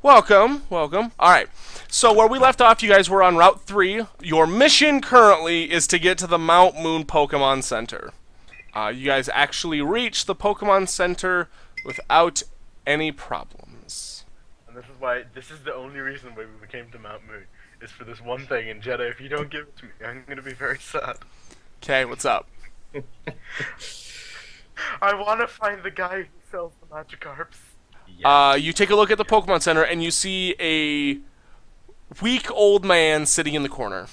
Welcome, welcome. Alright, so where we left off, you guys were on Route 3. Your mission currently is to get to the Mount Moon Pokemon Center. You guys actually reached the Pokemon Center without any problems. And this is the only reason why we came to Mount Moon, is for this one thing, and Jedi, if you don't give it to me, I'm gonna be very sad. Okay, what's up? I wanna find the guy who sells the Magikarps. You take a look at the Pokemon Center, and you see a weak old man sitting in the corner.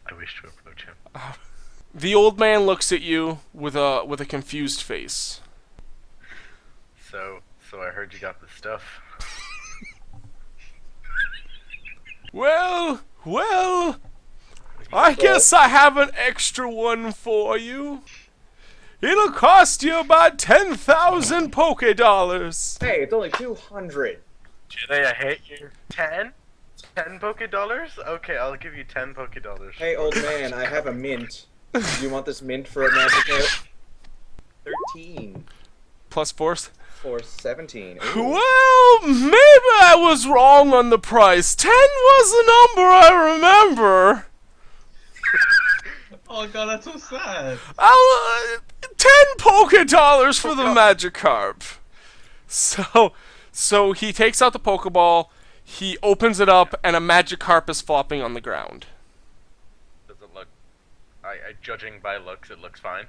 I wish to approach him. The old man looks at you with a confused face. So I heard you got the stuff. Well, I guess I have an extra one for you. It'll cost you about 10,000 Poké-Dollars. Hey, it's only 200. Jedi, I hate you. 10? 10 Poké-Dollars? Okay, I'll give you 10 Poké-Dollars. Hey, old man, I have a mint. Do you want this mint for a Magikarp? 13. Plus force? For 17. Ooh. Well, maybe I was wrong on the price. 10 was the number I remember. Oh god, that's so sad. 10 Poké-Dollars for the Magikarp. So he takes out the Pokeball, he opens it up, and a Magikarp is flopping on the ground. Does it look... judging by looks, it looks fine.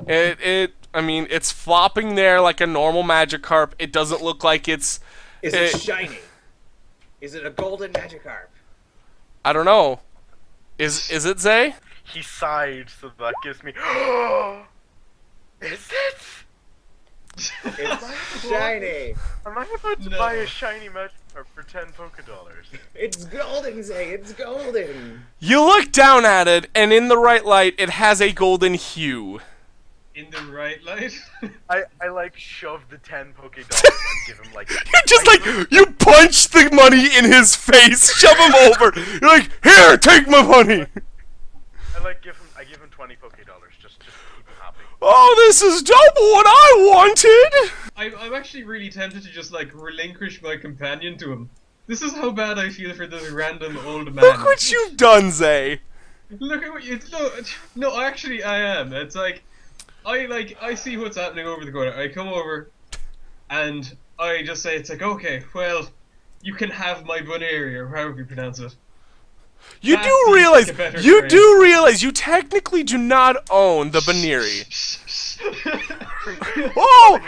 I mean, it's flopping there like a normal Magikarp. It doesn't look like it's... Is it shiny? Is it a golden Magikarp? I don't know. Is it, Zay? He sighed, so that gives me... Is it? It's shiny. Am I about to buy a shiny Magikarp for 10 Poké-Dollars? It's golden, Zay. It's golden. You look down at it, and in the right light, it has a golden hue. In the right light? I like shove the 10 Poké-Dollars and give him like... You just you punch the money in his face, shove him over. You're like, here, take my money. I give him 20 Poké-Dollars just to keep him happy. Oh, this is double what I wanted. I'm actually really tempted to just relinquish my companion to him. This is how bad I feel for this random old man. Look what you've done, Zay. Look at what you... No, actually I am. It's I see what's happening over the corner. I come over, and I just say, okay, well, you can have my Buneri, or however you pronounce it. You do realize you technically do not own the Baneri. Oh!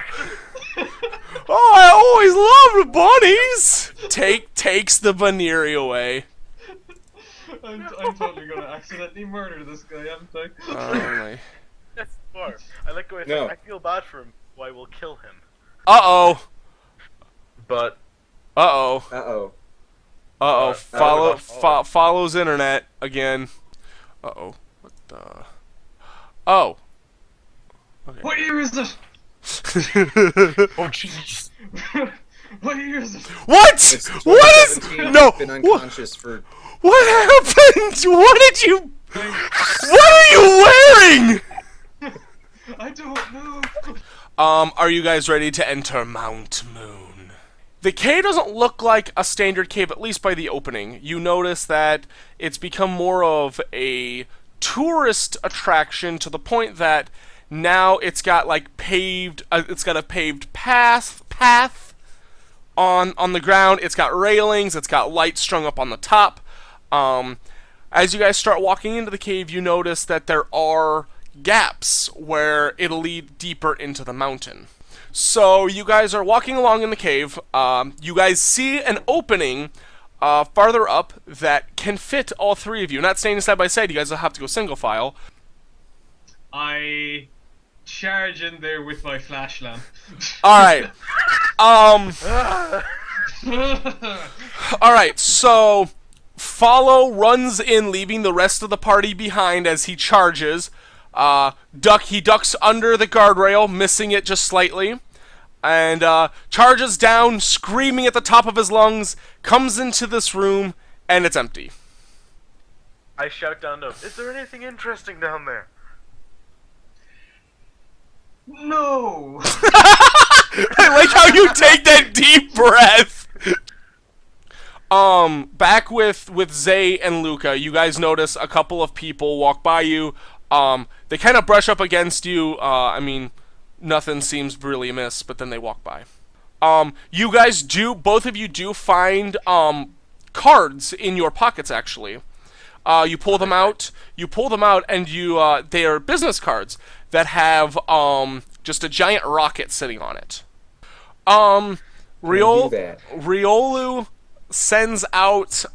Oh, I always loved bunnies! Takes the Baneri away. I'm totally gonna accidentally murder this guy, am I? Oh my. Yes, you are. I like going. No. I feel bad for him, so I will kill him. Uh-oh. But Uh-oh. Uh-oh. Uh-oh. Follows internet again. Uh-oh. What the... Oh. Okay. What year is it? oh jeez. What year is it? What? It's What is... 2017. No! I've been unconscious for... What happened? What did you... What are you wearing? I don't know. Are you guys ready to enter Mount Moon? The cave doesn't look like a standard cave, at least by the opening. You notice that it's become more of a tourist attraction to the point that now it's got it's got a paved path on the ground. It's got railings. It's got lights strung up on the top. As you guys start walking into the cave, you notice that there are gaps where it'll lead deeper into the mountain. So you guys are walking along in the cave. You guys see an opening farther up that can fit all three of you. Not standing side by side. You guys will have to go single file. I charge in there with my flash lamp. Alright. Alright, so Follow runs in, leaving the rest of the party behind as he charges. He ducks under the guardrail, missing it just slightly, and charges down, screaming at the top of his lungs, comes into this room, and it's empty. I shout down to him, is there anything interesting down there? No! I like how you take that deep breath. Back with Zay and Luca, you guys notice a couple of people walk by you. They kind of brush up against you. I mean, nothing seems really amiss, but then they walk by. You guys both of you do find cards in your pockets. Actually, you pull them out. And they are business cards that have just a giant rocket sitting on it. Riolu sends out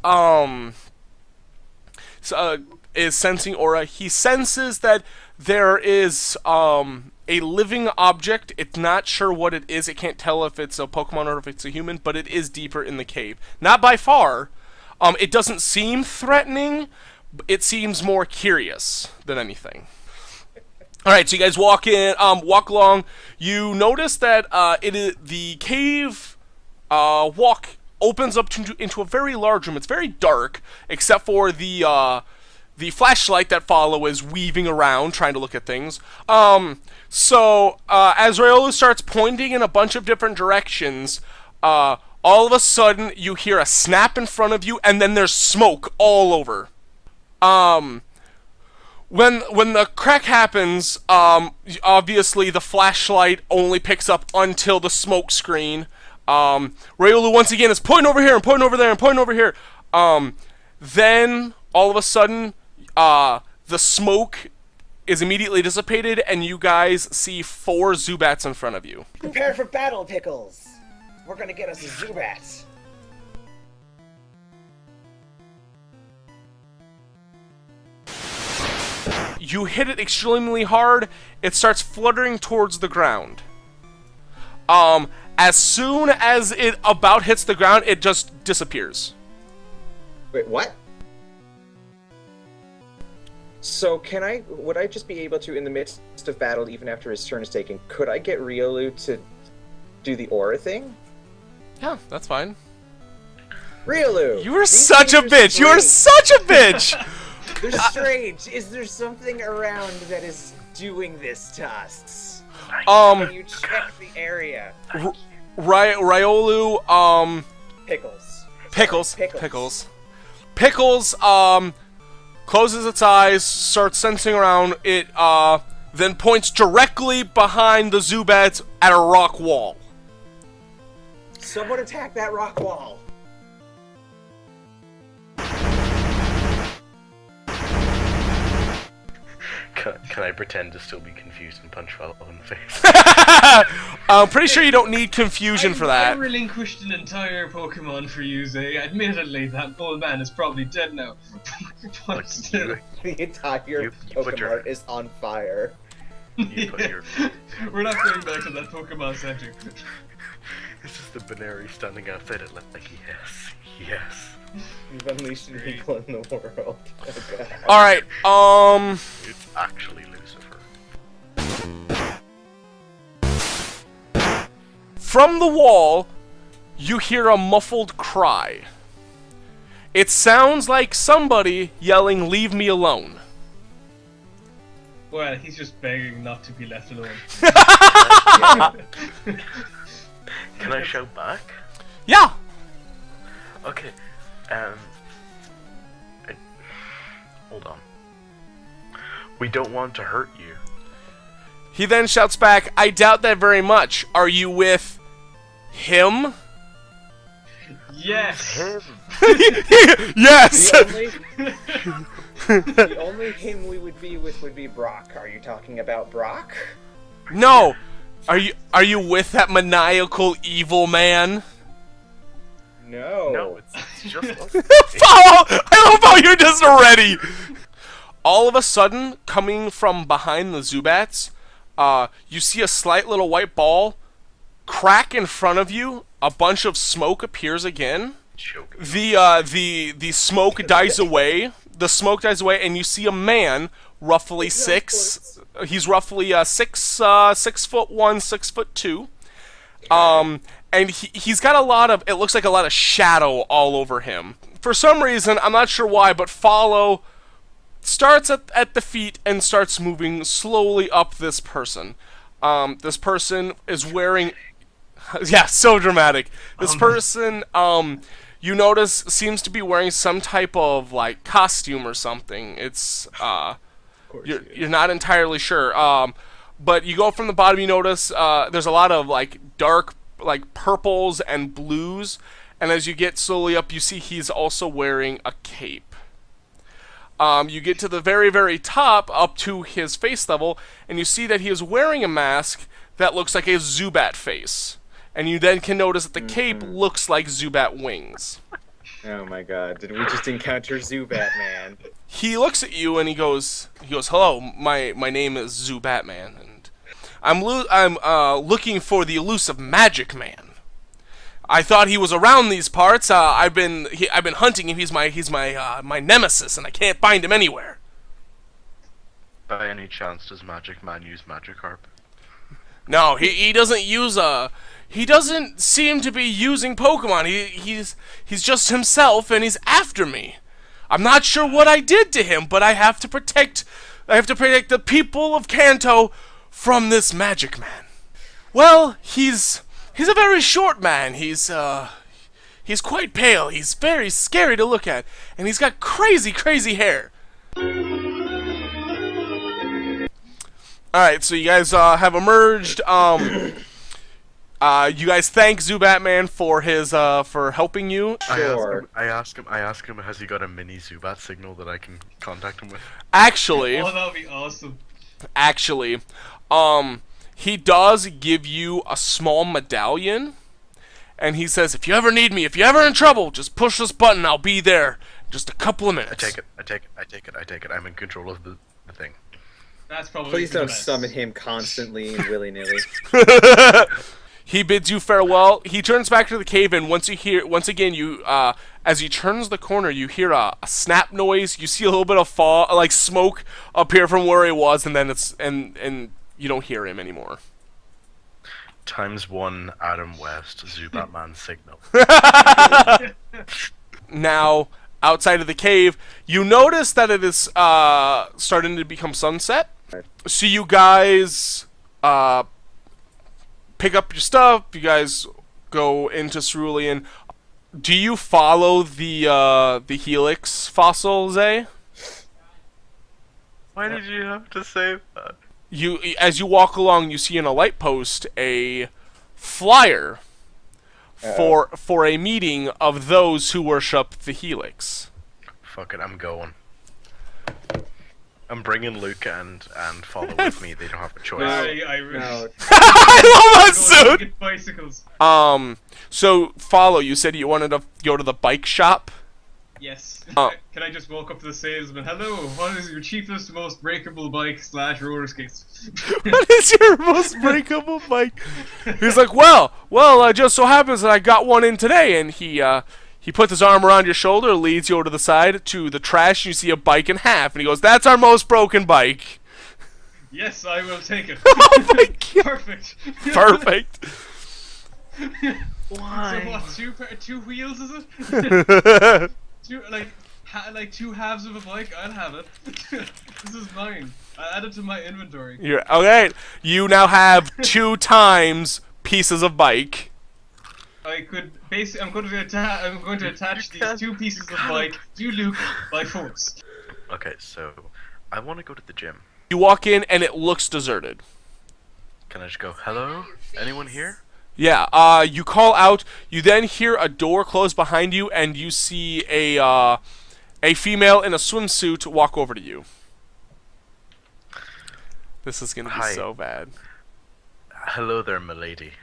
is sensing aura. He senses that there is a living object. It's not sure what it is. It can't tell if it's a Pokemon or if it's a human, but it is deeper in the cave. Not by far. It doesn't seem threatening. It seems more curious than anything. All right, so you guys walk along. You notice that the cave walk opens up into a very large room. It's very dark, except for the flashlight that Follow is weaving around, trying to look at things. So as Riolu starts pointing in a bunch of different directions, all of a sudden you hear a snap in front of you, and then there's smoke all over. When the crack happens, obviously the flashlight only picks up until the smoke screen. Riolu once again is pointing over here and pointing over there and pointing over here. Then all of a sudden, the smoke is immediately dissipated, and you guys see 4 Zubats in front of you. Prepare for battle, Pickles! We're gonna get us a Zubat! You hit it extremely hard, it starts fluttering towards the ground. As soon as it about hits the ground, it just disappears. Wait, what? So would I just be able to, in the midst of battle, even after his turn is taken, could I get Riolu to do the aura thing? Yeah, that's fine. Riolu! You are such a bitch! You are such a bitch! They're strange! Is there something around that is doing this to us? Can you check the area? Riolu, Pickles, closes its eyes, starts sensing around. It, then points directly behind the Zubat at a rock wall. Someone attack that rock wall! Can I pretend to still be confused and punch Follow in the face? I'm pretty sure you don't need confusion for that. I relinquished an entire Pokemon for you, Zay. Admittedly, that old man is probably dead now. But still. The entire you put Pokemon is on fire. We're not going back to that Pokemon Center. This is the Baneri standing outside it like, yes. You've unleashed an evil in the world. Oh, God. Alright, It's actually Lucifer. from the wall, you hear a muffled cry. It sounds like somebody yelling, "Leave me alone." Well, he's just begging not to be left alone. Can I shout back? Yeah. Okay. Hold on. We don't want to hurt you. He then shouts back, "I doubt that very much. Are you with him?" Yes! Him? Yes! The only him we would be with would be Brock. Are you talking about Brock? No. Are you with that maniacal evil man? No. It's just us. Follow! I love how you're just ready! All of a sudden, coming from behind the Zubats, you see a slight little white ball crack in front of you. A bunch of smoke appears again. The smoke dies away. The smoke dies away, and you see a man, roughly six. He's roughly 6'1", 6'2". And he's got a lot of, it looks like a lot of shadow all over him. For some reason, I'm not sure why, but Follow starts at the feet and starts moving slowly up this person. This person is wearing... Yeah, so dramatic. This person, you notice, seems to be wearing some type of, like, costume or something. It's, you're not entirely sure. But you go from the bottom, you notice there's a lot of, like, dark, like, purples and blues. And as you get slowly up, you see he's also wearing a cape. You get to the very, very top, up to his face level, and you see that he is wearing a mask that looks like a Zubat face. And you then can notice that the cape looks like Zubat wings. Oh my god, did we just encounter Zubat Man? He looks at you and he goes, "Hello, my name is Zubat Man, and I'm looking for the elusive Magic Man. I thought he was around these parts. I've been hunting him. He's my nemesis, and I can't find him anywhere." By any chance, does Magic Man use Magikarp? No, he doesn't use he doesn't seem to be using Pokemon. He's just himself, and he's after me. I'm not sure what I did to him, but I have to protect the people of Kanto from this Magic Man. Well, he's a very short man. He's quite pale. He's very scary to look at, and he's got crazy hair. Alright, so you guys have emerged. You guys thank Zubatman for his for helping you. Sure. I ask him, has he got a mini Zubat signal that I can contact him with? Actually, Oh, that would be awesome. Actually, he does give you a small medallion, and he says, "If you ever need me, if you're ever in trouble, just push this button. I'll be there in just a couple of minutes." I take it. I'm in control of the thing. That's probably Please the don't best. summon him constantly and willy-nilly. He bids you farewell. He turns back to the cave, and once again, as he turns the corner, you hear a snap noise. You see a little bit of like smoke appear from where he was, and then and you don't hear him anymore. ×1 Adam West Zubatman signal. Now, outside of the cave, you notice that it is starting to become sunset. So you guys pick up your stuff. You guys go into Cerulean. Do you follow the Helix fossil, Zay? Why did you have to say that? As you walk along, you see in a light post a flyer for a meeting of those who worship the Helix. Fuck it, I'm going. I'm bringing Luca and follow with me. They don't have a choice. No. I love that suit. Get bicycles. So follow. You said you wanted to go to the bike shop. Yes. Oh. Can I just walk up to the salesman? Hello, what is your cheapest, most breakable bike / roller skates? What is your most breakable bike? He's like, well, it just so happens that I got one in today, and he puts his arm around your shoulder, leads you over to the side to the trash. You see a bike in half, and he goes, "That's our most broken bike." Yes, I will take it. Oh my god! Perfect. Perfect. Why? So what? Two wheels is it? Like two halves of a bike. I'll have it. This is mine. I add it to my inventory. Okay. You now have 2 times pieces of bike. I could basically. I'm going to attach these 2 pieces of bike to Luke by force. Okay, so I want to go to the gym. You walk in, and it looks deserted. Can I just go, "Hello? Anyone here?" Yeah, you call out, you then hear a door close behind you, and you see a female in a swimsuit walk over to you. This is gonna be Hi. so bad. Hello there, milady.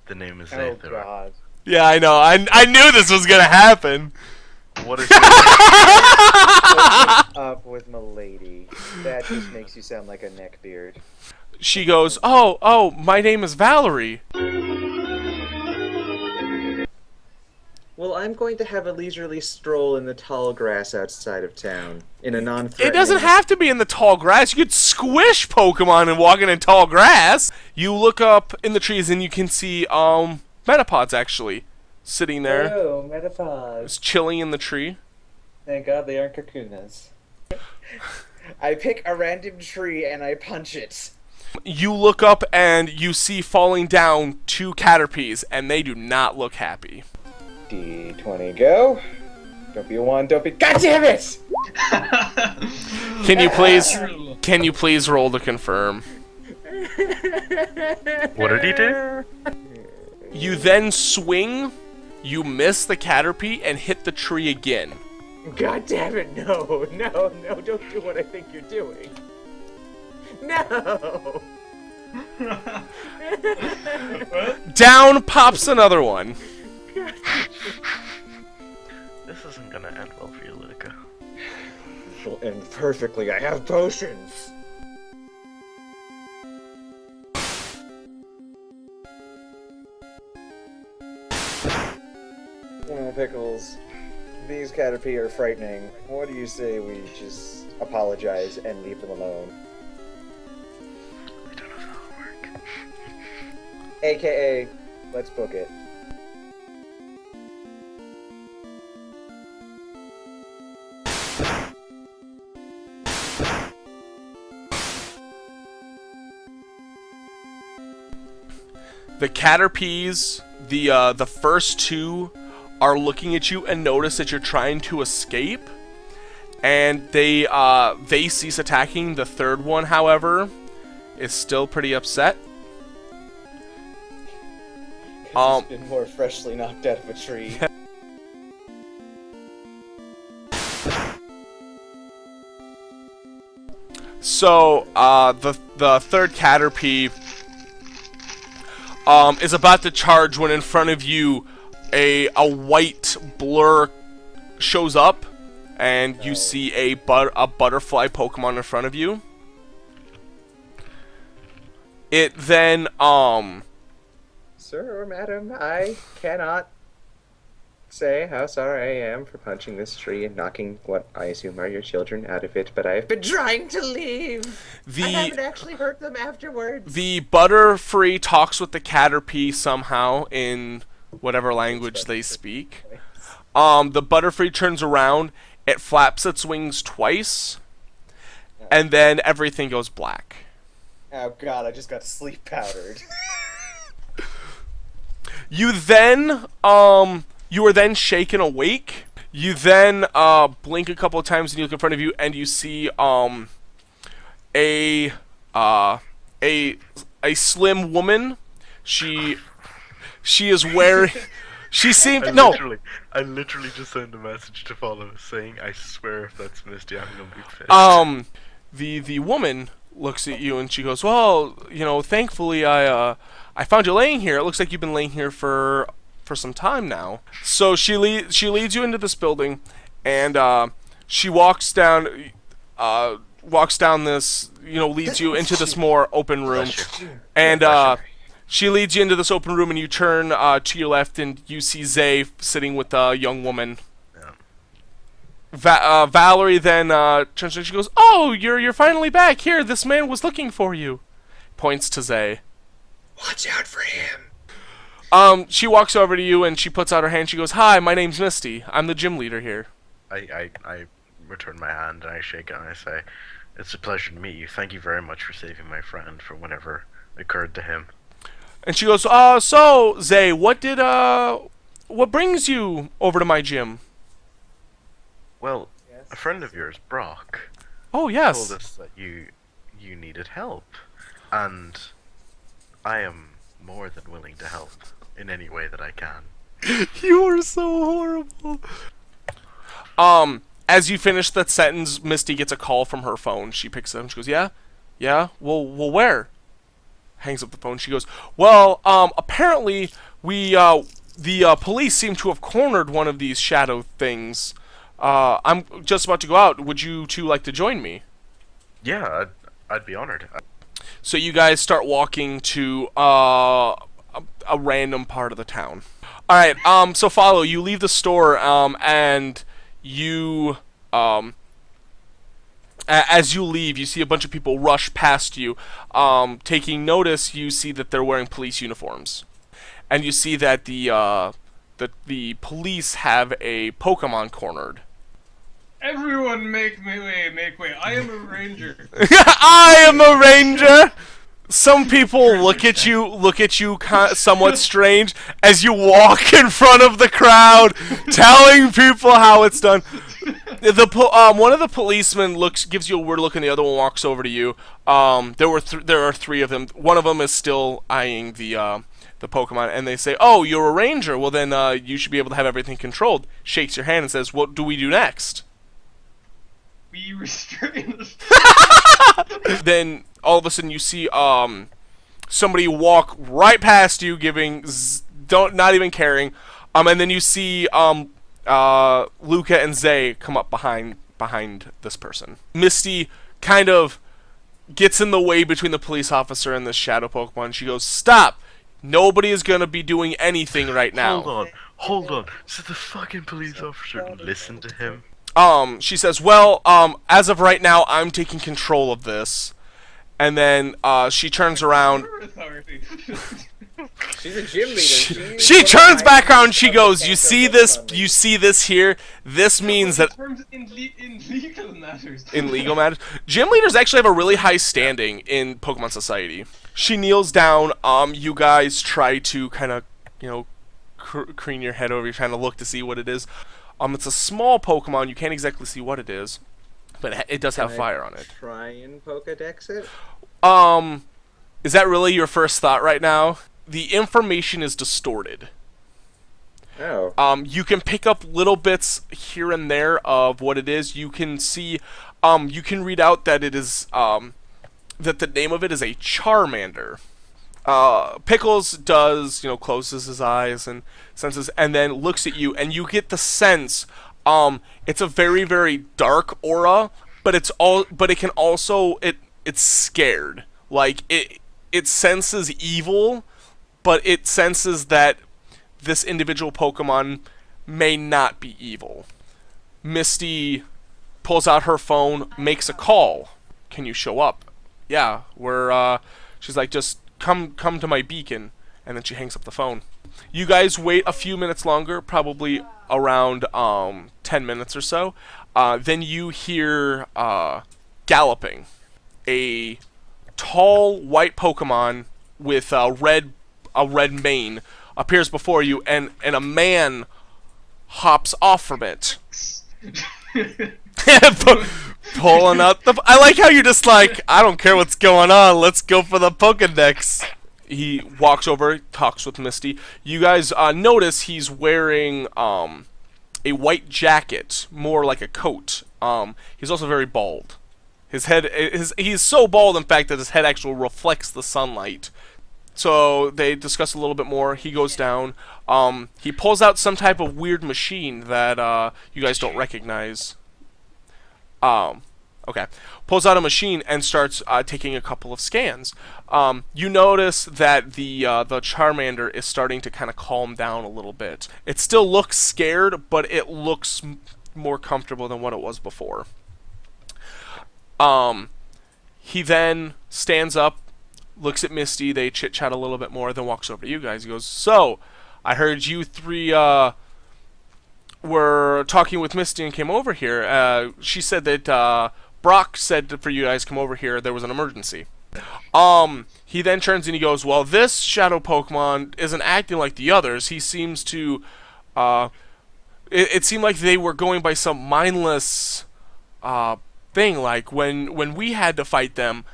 The name is Oh Zathura. god. Yeah, I know. I knew this was gonna happen. What is your What's up with Milady? That just makes you sound like a neckbeard. She goes, oh, my name is Valerie. Well, I'm going to have a leisurely stroll in the tall grass outside of town, in a non-threatening... It doesn't have to be in the tall grass. You could squish Pokemon and walk in tall grass. You look up in the trees and you can see Metapods actually sitting there. Oh, Metapods. Just chilling in the tree. Thank God they aren't Kakunas. I pick a random tree and I punch it. You look up and you see falling down 2 Caterpies, and they do not look happy. D20 go. Don't be a 1, don't be. God damn it! Can you please roll to confirm? What did he do? You then swing, you miss the Caterpie, and hit the tree again. God damn it, no, don't do what I think you're doing. No! Down pops another one. This isn't gonna end well for you, Luca. This will end perfectly. I have potions. Oh, Pickles. These Caterpie are frightening. What do you say we just apologize and leave them alone? I don't know if that'll work. AKA, let's book it. The Caterpies, the first 2 are looking at you and notice that you're trying to escape, and they cease attacking. The third one, however, is still pretty upset. He's been more freshly knocked out of a tree. So the third Caterpie is about to charge when in front of you a white blur shows up, and you see a butterfly Pokemon in front of you. It then Sir or madam, I cannot say how sorry I am for punching this tree and knocking what I assume are your children out of it, but I have been trying to leave. I haven't actually hurt them afterwards. The Butterfree talks with the Caterpie somehow in whatever language they speak. The Butterfree turns around, it flaps its wings twice, and then everything goes black. Oh god, I just got sleep powdered. You then, you are then shaken awake. You then, blink a couple of times and you look in front of you and you see, a slim woman. She is wearing, she seems, I literally just sent a message to follow saying, I swear if that's Misty, I'm gonna be pissed. The woman looks at you and she goes, well, you know, thankfully I found you laying here. It looks like you've been laying here for some time now. So she leads you into this building, and she walks down this, you know, leads you into this more open room, and she leads you into this open room, and you turn to your left, and you see Zay sitting with a young woman. Valerie then turns and she goes, "Oh, you're finally back here. This man was looking for you." Points to Zay. Watch out for him. She walks over to you and she puts out her hand. She goes, "Hi, my name's Misty. I'm the gym leader here." I return my hand and I shake it and I say, "It's a pleasure to meet you. Thank you very much for saving my friend from whatever occurred to him." And she goes, so Zay, what brings you over to my gym?" Well, a friend of yours, Brock, "Oh, yes." told us that you needed help, and I am more than willing to help in any way that I can. You are so horrible. As you finish that sentence, Misty gets a call from her phone. She picks it up and she goes, "Yeah? Well, where?" Hangs up the phone. She goes, "Well, apparently the police seem to have cornered one of these shadow things. I'm just about to go out. Would you two like to join me?" Yeah, I'd be honored. So you guys start walking to a random part of the town. All right. So follow. You leave the store, and you as you leave, you see a bunch of people rush past you. Taking notice, you see that they're wearing police uniforms, and you see that the police have a Pokemon cornered. Everyone make way. I am a ranger. I am a ranger! Some people look at you somewhat strange as you walk in front of the crowd, telling people how it's done. One of the policemen gives you a weird look, and the other one walks over to you. There are three of them. One of them is still eyeing the Pokemon, and they say, "Oh, you're a ranger. Well, then you should be able to have everything controlled." Shakes your hand and says, "What do we do next?" We restrain. Then all of a sudden you see somebody walk right past you, not even caring, and then you see Luca and Zay come up behind this person. Misty kind of gets in the way between the police officer and this shadow Pokemon. She goes, "Stop! Nobody is gonna be doing anything right now." Hold on. So the fucking police officer listened to him? She says, "Well, as of right now, I'm taking control of this." And then she turns around. She's a gym leader. She turns back around and she goes, "You see this? You see this here? This means that in legal matters. in legal matters, gym leaders actually have a really high standing in Pokemon Society." She kneels down. You guys try to kind of, crane your head over. You're trying to look to see what it is. It's a small Pokemon. You can't exactly see what it is, but it does have fire on it. Try and Pokedex it? Is that really your first thought right now? The information is distorted. Oh. You can pick up little bits here and there of what it is. You can see, you can read out that it is, that the name of it is a Charmander. Pickles does, closes his eyes and senses, and then looks at you, and you get the sense, it's a very, very dark aura, but it can also, it's scared. Like, it senses evil, but it senses that this individual Pokemon may not be evil. Misty pulls out her phone, makes a call. "Can you show up?" "Yeah, she's like, "Just come to my beacon," and then she hangs up the phone. You guys wait a few minutes longer, probably around 10 minutes or so. Then you hear galloping. A tall white Pokemon with a red mane appears before you, and a man hops off from it. Pulling out I like how you're just like, "I don't care what's going on, let's go for the Pokédex." He walks over, talks with Misty. You guys notice he's wearing a white jacket, more like a coat. He's also very bald. He's so bald, in fact, that his head actually reflects the sunlight. So they discuss a little bit more. He goes down. He pulls out some type of weird machine that you guys don't recognize. Okay. Pulls out a machine and starts taking a couple of scans. You notice that the Charmander is starting to kind of calm down a little bit. It still looks scared, but it looks more comfortable than what it was before. He then stands up, looks at Misty, they chit-chat a little bit more, then walks over to you guys. He goes, "So, I heard you three were talking with Misty and came over here. She said that Brock said for you guys come over here, there was an emergency." He then turns and he goes, "Well, this shadow Pokemon isn't acting like the others. He seems to, it seemed like they were going by some mindless thing. Like when we had to fight them,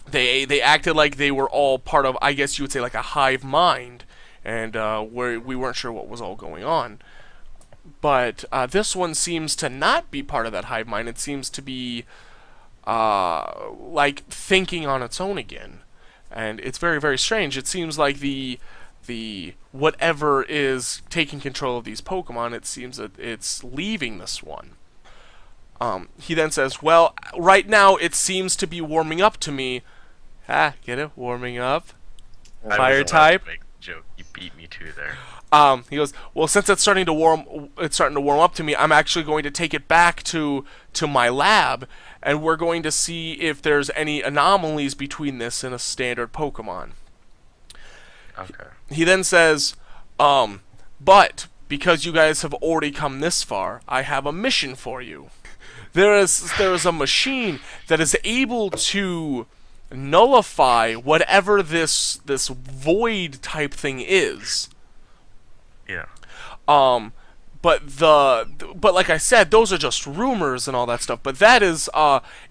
they acted like they were all part of, I guess you would say, like a hive mind, and we weren't sure what was all going on. But this one seems to not be part of that hive mind. It seems to be like thinking on its own again, and it's very, very strange. It seems like the whatever is taking control of these Pokemon, it seems that it's leaving this one." He then says, "Well, right now it seems to be warming up to me." Get it? Warming up? Fire type? Joke. You beat me to there. He goes, "Well, since it's starting to warm up to me, I'm actually going to take it back to my lab, and we're going to see if there's any anomalies between this and a standard Pokemon." Okay. He then says, "But because you guys have already come this far, I have a mission for you. There is a machine that is able to nullify whatever this void type thing is. Yeah. But like I said, those are just rumors and all that stuff. But that is,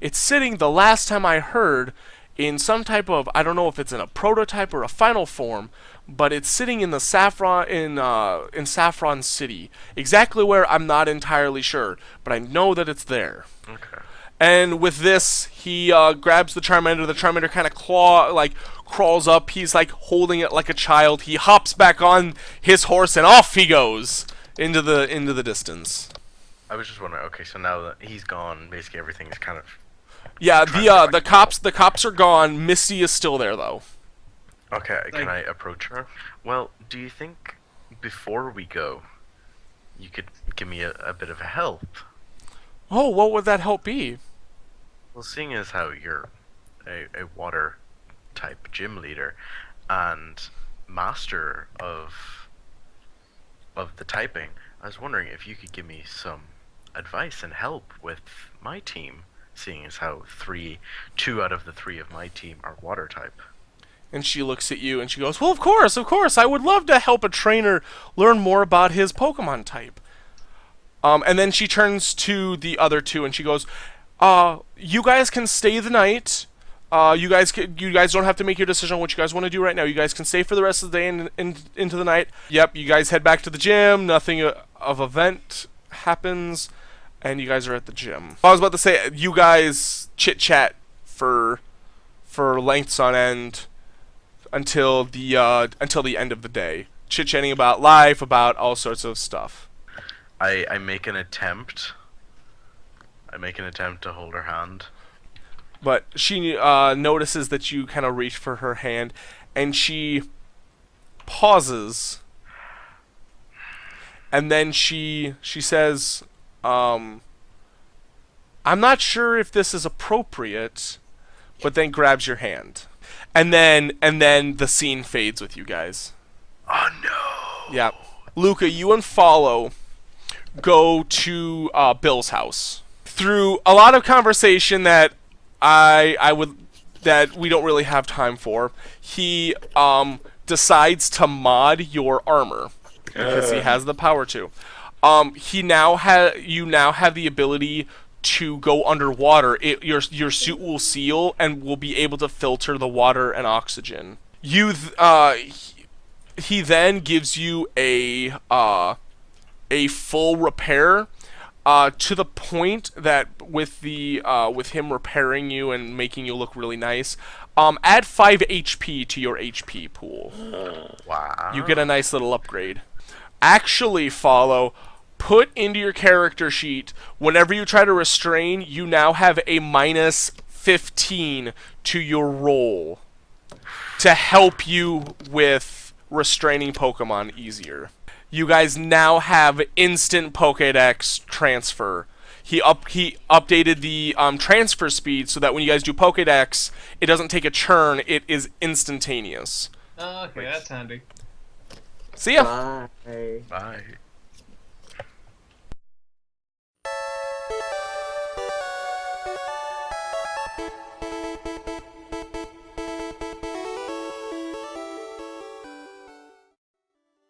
it's sitting, the last time I heard, in some type of, I don't know if it's in a prototype or a final form, but it's sitting in the Saffron, in Saffron City. Exactly where, I'm not entirely sure, but I know that it's there. Okay. And with this, he grabs the Charmander. The Charmander kind of crawls up. He's like holding it like a child. He hops back on his horse and off he goes into the distance. I was just wondering. Okay, so now that he's gone, basically everything is kind of. Yeah, the cops are gone. Misty is still there though. Okay, can I approach her? Well, do you think before we go, you could give me a bit of a help? Oh, what would that help be? Well, seeing as how you're a water type gym leader and master of the typing, I was wondering if you could give me some advice and help with my team, seeing as how 2 out of the 3 of my team are water type. And she looks at you and she goes, well, of course, I would love to help a trainer learn more about his Pokemon type. And then she turns to the other 2 and she goes, you guys can stay the night. You guys don't have to make your decision on what you guys want to do right now. You guys can stay for the rest of the day and into the night. Yep, you guys head back to the gym. Nothing of event happens, and you guys are at the gym. I was about to say, you guys chit-chat for lengths on end until the end of the day. Chit-chatting about life, about all sorts of stuff. I make an attempt. To hold her hand. But she notices that you kind of reach for her hand, and she pauses. And then she says, I'm not sure if this is appropriate, but then grabs your hand. And then the scene fades with you guys. Oh no! Yeah. Luca, you and Follow go to Bill's house. Through a lot of conversation that that we don't really have time for, he decides to mod your armor because he has the power to. You now have the ability to go underwater. Your suit will seal and will be able to filter the water and oxygen. He then gives you a full repair. To the point that with him repairing you and making you look really nice, add 5 HP to your HP pool. Wow. You get a nice little upgrade. Actually, Follow, put into your character sheet, whenever you try to restrain, you now have a -15 to your roll to help you with restraining Pokemon easier. You guys now have instant Pokédex transfer. He updated the transfer speed so that when you guys do Pokédex, it doesn't take a churn. It is instantaneous. Oh, okay, that's handy. See ya. Bye. Bye.